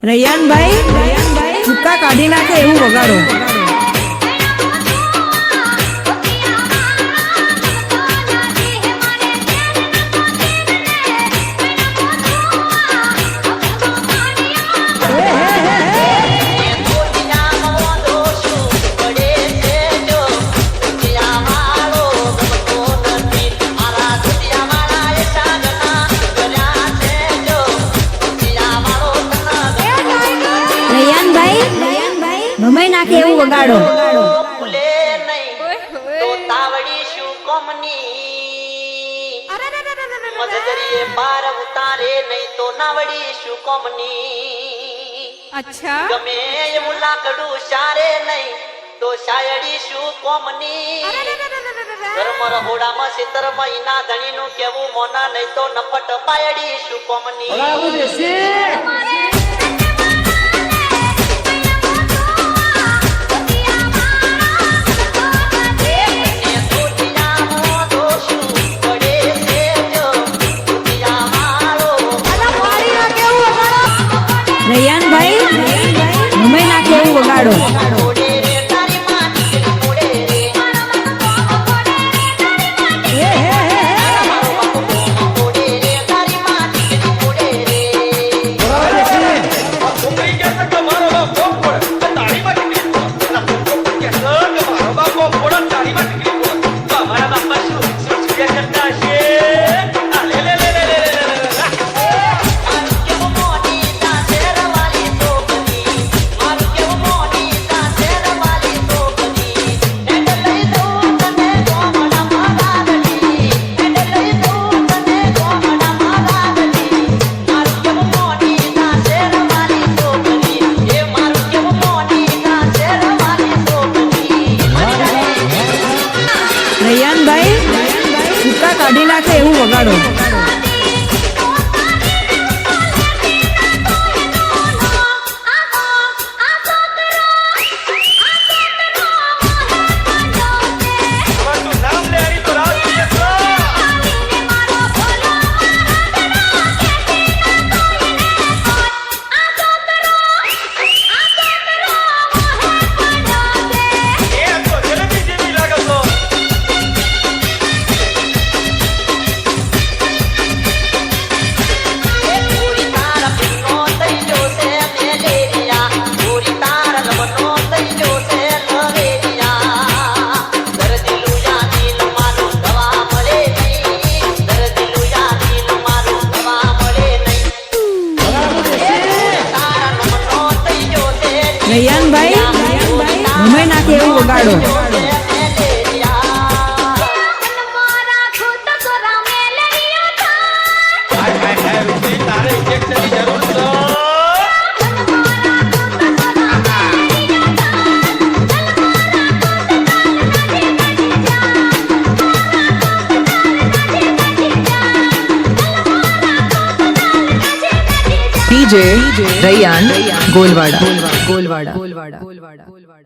રૈયાનભાઈ ભૂક્કા કાઢી નાખે એવું વગાડો। ભમાઈ નાખે એવું વગાડો। अच्छा ગમે મુલાકડું શારે નહીં તો શાયડી શું કોમની ધર્મ રહોડામાં 17 મહિના ધણીનું કેવું મોના નહીં તો નપટ પાયડી શું કોમની। રૈયાનભાઈ ભમાઈ નાખે એવું વગાડો। રૈયાનભાઈ ભૂક્કા કાઢી નાખે એવું વગાડો। રૈયાનભાઈ ભમાઈ નાખે એવું વગાડો। DJ Rayyan Golwada